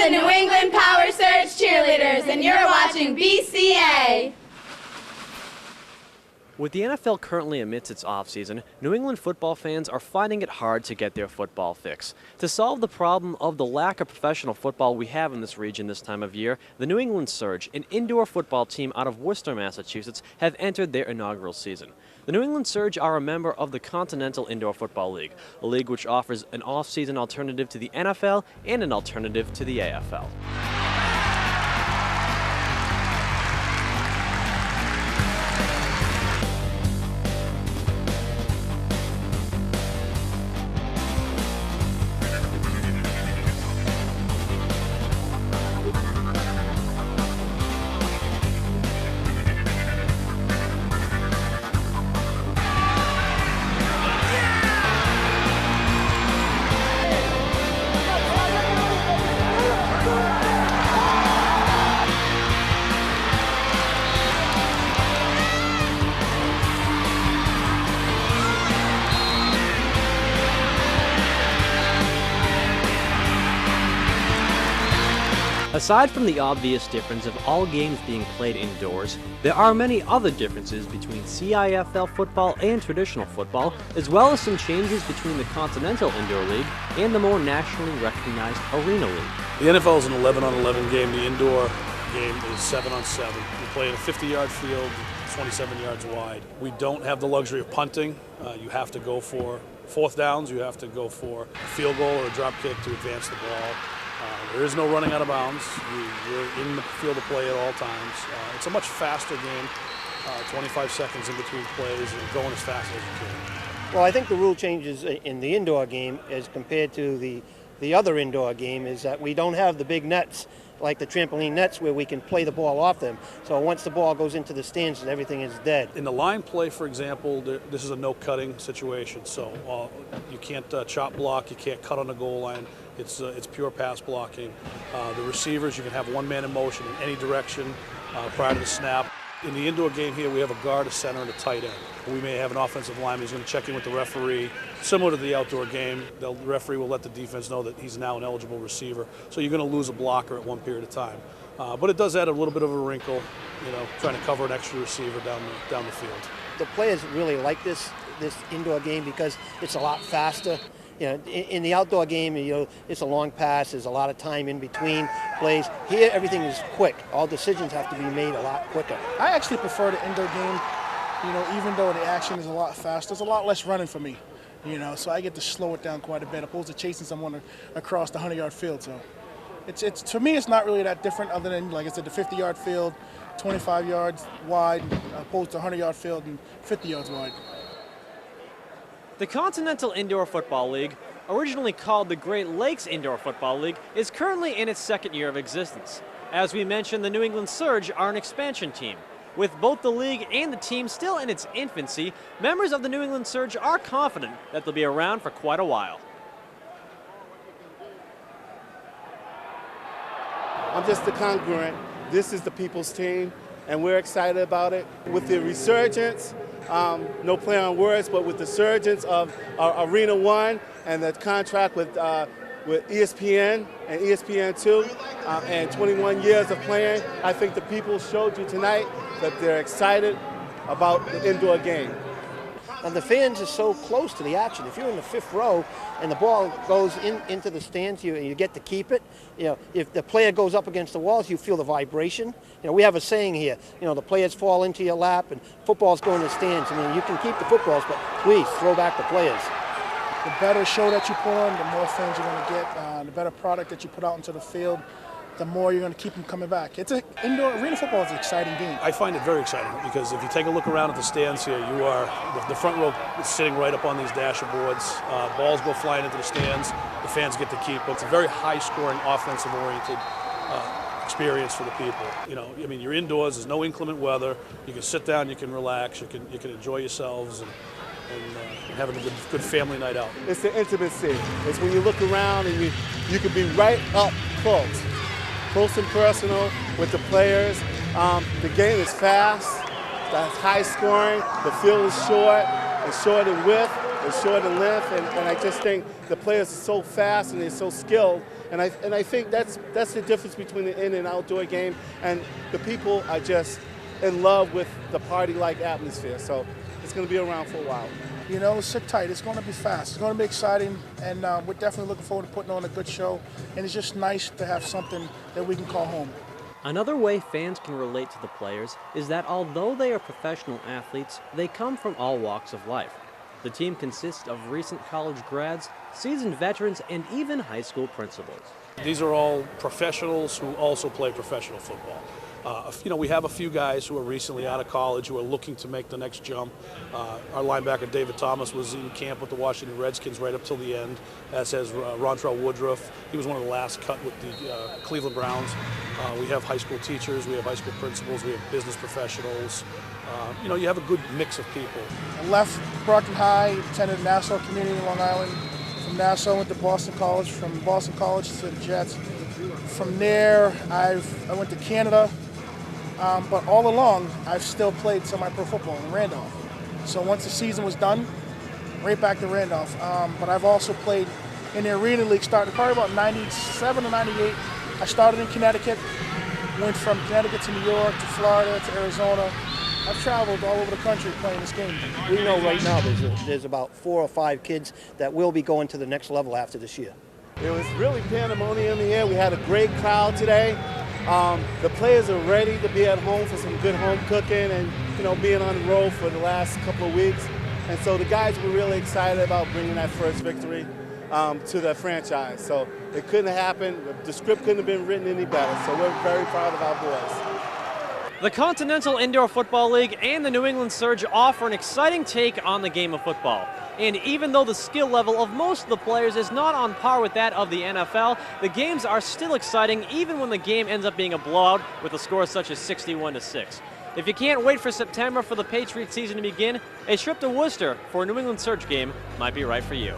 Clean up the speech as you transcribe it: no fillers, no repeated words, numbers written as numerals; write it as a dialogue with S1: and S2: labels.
S1: the New England Power Surge Cheerleaders, and you're watching BCA.
S2: With the NFL currently amidst its offseason, New England football fans are finding it hard to get their football fix. To solve the problem of the lack of professional football we have in this region this time of year, the New England Surge, an indoor football team out of Worcester, Massachusetts, have entered their inaugural season. The New England Surge are a member of the Continental Indoor Football League, a league which offers an off-season alternative to the NFL and an alternative to the AFL. Aside from the obvious difference of all games being played indoors, there are many other differences between CIFL football and traditional football, as well as some changes between the Continental Indoor League and the more nationally recognized Arena League.
S3: The NFL is an 11-on-11 game. The indoor game is 7-on-7. We play in a 50-yard field, 27 yards wide. We don't have the luxury of punting. You have to go for fourth downs. You have to go for a field goal or a drop kick to advance the ball. There is no running out of bounds. You're in the field of play at all times. It's a much faster game, 25 seconds in between plays and going as fast as you can.
S4: Well, I think the rule changes in the indoor game as compared to the other indoor game is that we don't have the big nets like the trampoline nets where we can play the ball off them. So once the ball goes into the stands, everything is dead.
S3: In the line play, for example, this is a no-cutting situation. So you can't chop block, you can't cut on the goal line. It's pure pass blocking. The receivers, you can have one man in motion in any direction prior to the snap. In the indoor game here, we have a guard, a center, and a tight end. We may have an offensive lineman who's going to check in with the referee. Similar to the outdoor game, the referee will let the defense know that he's now an eligible receiver. So you're going to lose a blocker at one period of time. But it does add a little bit of a wrinkle, trying to cover an extra receiver down the field.
S4: The players really like this indoor game because it's a lot faster. In the outdoor game, it's a long pass. There's a lot of time in between plays. Here, everything is quick. All decisions have to be made a lot quicker.
S5: I actually prefer the indoor game. Even though the action is a lot faster, there's a lot less running for me. So I get to slow it down quite a bit, opposed to chasing someone across the 100-yard field. So, it's for me, it's not really that different. Other than, like I said, the 50-yard field, 25 yards wide, opposed to 100-yard field and 50 yards wide.
S2: The Continental Indoor Football League, originally called the Great Lakes Indoor Football League, is currently in its second year of existence. As we mentioned, the New England Surge are an expansion team. With both the league and the team still in its infancy, members of the New England Surge are confident that they'll be around for quite a while.
S6: I'm just the congruent. This is the people's team, and we're excited about it. With the resurgence, no play on words, but with the surgence of Arena 1 and the contract with ESPN and ESPN2 and 21 years of playing, I think the people showed you tonight that they're excited about the indoor game.
S4: And the fans are so close to the action. If you're in the fifth row and the ball goes into the stands, you get to keep it. If the player goes up against the walls, you feel the vibration. We have a saying here, the players fall into your lap and footballs go in the stands. You can keep the footballs, but please throw back the players.
S5: The better show that you put on, the more fans you're going to get. The better product that you put out into the field, the more you're going to keep them coming back. Indoor arena football is an exciting game.
S3: I find it very exciting because if you take a look around at the stands here, the front row is sitting right up on these dashboards. Balls go flying into the stands. The fans get to keep. It's a very high-scoring, offensive-oriented experience for the people. You're indoors. There's no inclement weather. You can sit down. You can relax. You can enjoy yourselves and having a good family night out.
S6: It's the intimacy. It's when you look around and you can be right up close and personal with the players. The game is fast, that's high scoring, the field is short, it's short in width, is short in length, and I just think the players are so fast and they're so skilled. And I think that's the difference between the in and outdoor game. And the people are just in love with the party-like atmosphere. So it's going to be around for a while.
S5: You know, sit tight. It's going to be fast. It's going to be exciting, and we're definitely looking forward to putting on a good show. And it's just nice to have something that we can call home.
S2: Another way fans can relate to the players is that although they are professional athletes, they come from all walks of life. The team consists of recent college grads, seasoned veterans, and even high school principals.
S3: These are all professionals who also play professional football. You know, we have a few guys who are recently out of college who are looking to make the next jump. Our linebacker David Thomas was in camp with the Washington Redskins right up till the end, as has Rontrell Woodruff. He was one of the last cut with the Cleveland Browns. We have high school teachers, we have high school principals, we have business professionals. You know, you have a good mix of people.
S5: I left Brockton High, attended Nassau Community in Long Island. From Nassau, went to Boston College. From Boston College to the Jets. From there, I went to Canada. But all along, I've still played semi-pro football in Randolph. So once the season was done, right back to Randolph. But I've also played in the Arena League, starting probably about 97 or 98. I started in Connecticut, went from Connecticut to New York to Florida to Arizona. I've traveled all over the country playing this game.
S4: We know right now there's about 4 or 5 kids that will be going to the next level after this year.
S6: It was really pandemonium in the air. We had a great crowd today. The players are ready to be at home for some good home cooking and, you know, being on the road for the last couple of weeks. And so the guys were really excited about bringing that first victory to their franchise. So it couldn't have happened. The script couldn't have been written any better. So we're very proud of our boys.
S2: The Continental Indoor Football League and the New England Surge offer an exciting take on the game of football. And even though the skill level of most of the players is not on par with that of the NFL, the games are still exciting even when the game ends up being a blowout with a score such as 61-6. If you can't wait for September for the Patriots season to begin, a trip to Worcester for a New England Surge game might be right for you.